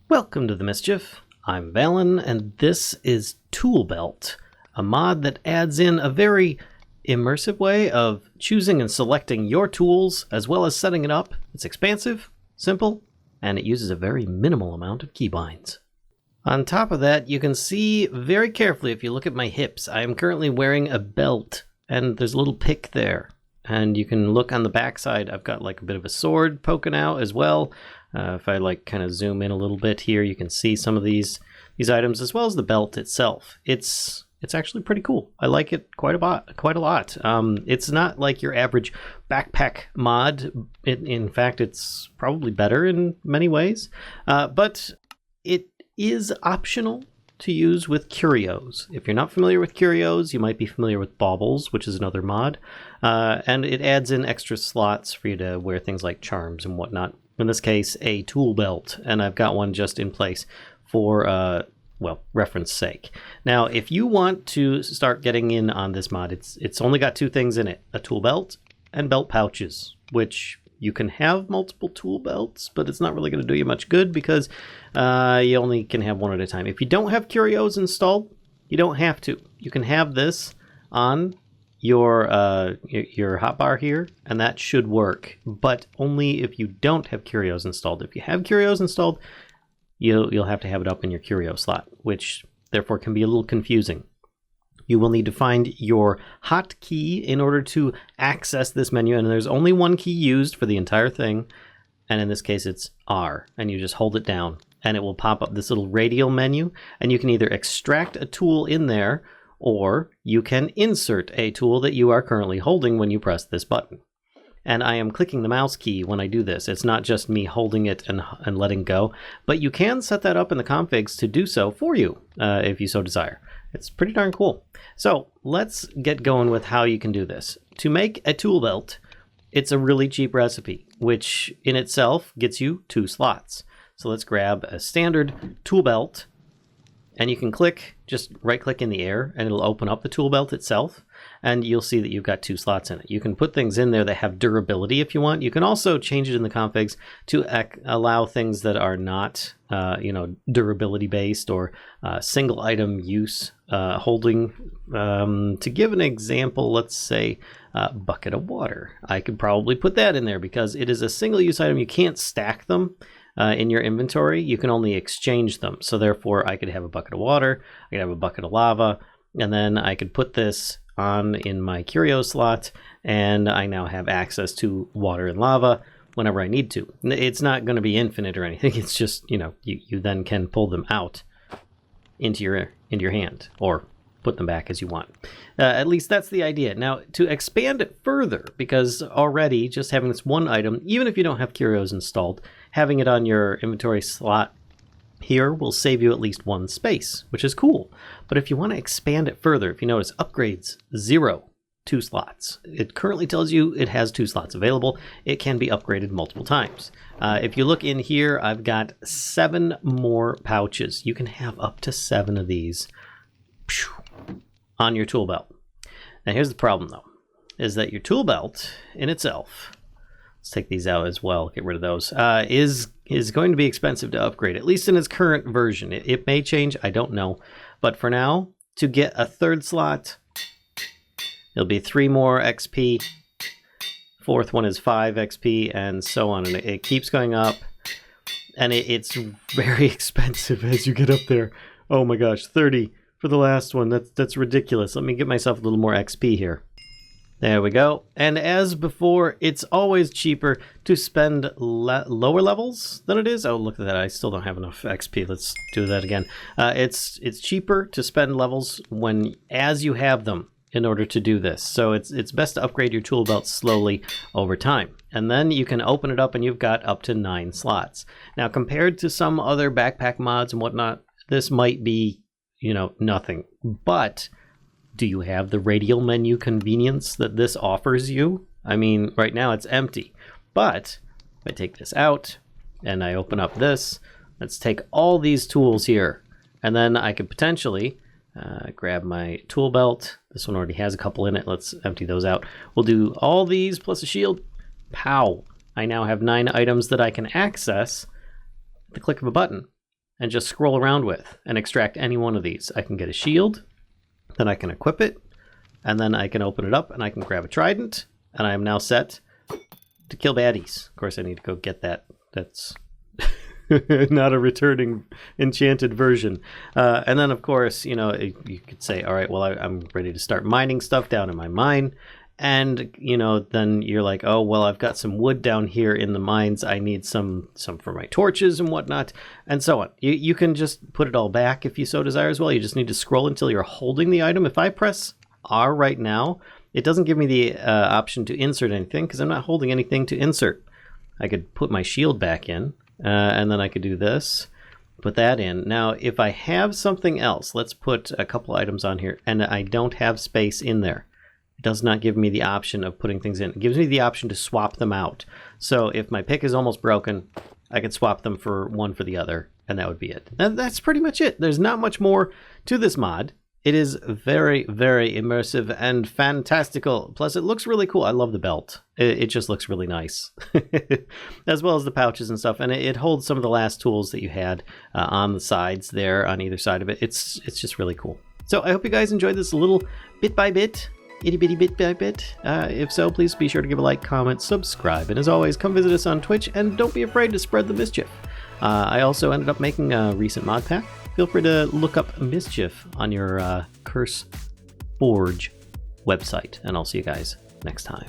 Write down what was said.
Welcome to the Mischief. I'm Valen, and this is Tool Belt, a mod that adds in a very immersive way of choosing and selecting your tools, as well as setting it up. It's expansive, simple, and it uses a very minimal amount of keybinds. On top of that, you can see very carefully if you look at my hips, I am currently wearing a belt, and there's a little pick there. And you can look on the backside, I've got like a bit of a sword poking out as well. If I like kind of zoom in a little bit here, you can see some of these items as well as the belt itself. It's actually pretty cool. I like it quite a lot. It's not like your average backpack mod. In fact, it's probably better in many ways, but it is optional to use with curios. If you're not familiar with curios, you might be familiar with baubles, which is another mod, and it adds in extra slots for you to wear things like charms and whatnot. In this case, a tool belt, and I've got one just in place for, well, reference sake. Now, if you want to start getting in on this mod, it's only got two things in it, a tool belt and belt pouches, which you can have multiple tool belts, but it's not really going to do you much good because you only can have one at a time. If you don't have curios installed, you don't have to. You can have this on your hotbar here, and that should work, but only if you don't have curios installed. If you have curios installed, you'll have to have it up in your curio slot, which therefore can be a little confusing. You will need to find your hotkey in order to access this menu, and there's only one key used for the entire thing, and in this case it's R, and you just hold it down, and it will pop up this little radial menu, and you can either extract a tool in there, or you can insert a tool that you are currently holding when you press this button. And I am clicking the mouse key when I do this. It's not just me holding it and letting go, but you can set that up in the configs to do so for you if you so desire. It's pretty darn cool. So let's get going with how you can do this. To make a tool belt, it's a really cheap recipe, which in itself gets you 2 slots. So let's grab a standard tool belt, and you can just right click in the air, and it'll open up the tool belt itself, and you'll see that you've got 2 slots in it. You can put things in there that have durability if you want. You can also change it in the configs to allow things that are not durability based or single item use holding. To give an example, let's say a bucket of water. I could probably put that in there because it is a single use item. You can't stack them in your inventory. You can only exchange them. So therefore I could have a bucket of water, I could have a bucket of lava, and then I could put this on in my curio slot, and I now have access to water and lava whenever I need to. It's not going to be infinite or anything. It's just, you then can pull them out into your hand, or put them back as you want. At least that's the idea. Now, to expand it further, because already just having this one item, even if you don't have curios installed, having it on your inventory slot here will save you at least 1 space, which is cool. But if you want to expand it further, if you notice, upgrades 0, 2 slots. It currently tells you it has 2 slots available. It can be upgraded multiple times. If you look in here, I've got 7 more pouches. You can have up to 7 of these on your tool belt. Now here's the problem though, is that your tool belt in itself, let's take these out as well, get rid of those, is going to be expensive to upgrade, at least in its current version. It may change, I don't know, but for now, to get a 3rd slot, it'll be 3 more XP, 4th one is 5 XP, and so on, and it keeps going up, and it's very expensive as you get up there. Oh my gosh, 30 for the last one. That's ridiculous. Let me get myself a little more XP here. There we go. And as before, it's always cheaper to spend lower levels than it is. Oh, look at that. I still don't have enough XP. Let's do that again. It's cheaper to spend levels as you have them in order to do this. So it's best to upgrade your tool belt slowly over time. And then you can open it up and you've got up to 9 slots. Now, compared to some other backpack mods and whatnot, this might be nothing, but do you have the radial menu convenience that this offers you? I mean, right now it's empty, but if I take this out and I open up this, let's take all these tools here, and then I could potentially grab my tool belt. This one already has a couple in it. Let's empty those out. We'll do all these plus a shield. Pow! I now have 9 items that I can access at the click of a button. and just scroll around with and extract any one of these. I can get a shield, then I can equip it, and then I can open it up and I can grab a trident, and I am now set to kill baddies. Of course, I need to go get that. That's not a returning enchanted version. And then, of course, you know, you could say, all right, well, I'm ready to start mining stuff down in my mine. And, you know, then you're like, oh, well, I've got some wood down here in the mines. I need some for my torches and whatnot, and so on. You can just put it all back if you so desire as well. You just need to scroll until you're holding the item. If I press R right now, it doesn't give me the option to insert anything because I'm not holding anything to insert. I could put my shield back in, and then I could do this, put that in. Now, if I have something else, let's put a couple items on here, and I don't have space in there. It does not give me the option of putting things in. It gives me the option to swap them out. So if my pick is almost broken, I could swap them for one for the other, and that would be it. That's pretty much it. There's not much more to this mod. It is very, very immersive and fantastical. Plus, it looks really cool. I love the belt. It just looks really nice. As well as the pouches and stuff. And it holds some of the last tools that you had on the sides there, on either side of it. It's just really cool. So I hope you guys enjoyed this little bit by bit, itty bitty bit by bit. If so, please be sure to give a like, comment, subscribe. And as always, come visit us on Twitch, and don't be afraid to spread the mischief. I also ended up making a recent mod pack. Feel free to look up Mischief on your Curse Forge website, and I'll see you guys next time.